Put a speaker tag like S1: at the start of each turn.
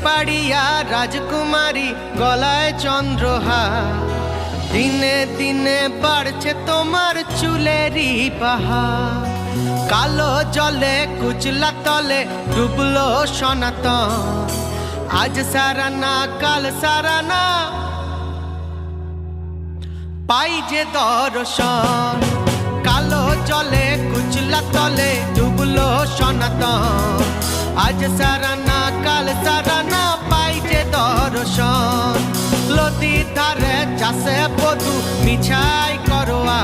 S1: পাড়িয়া রাজকুমারী গলায় চন্দ্রহার, দিনে দিনে বাড়ছে তোমার চুলেরই পাহাড়। কালো জলে কুচলা তলে ডুবলো সনাতন, আজ সারানা কাল সারানা পাই যে দর্শন। কালো জলে কুচলা তলে ডুবলো সনাতন, আজ সারানা কাল সারানা পাই যে দর্শন। নদীর ধারে চাষে বধু মিছাই করোয়া,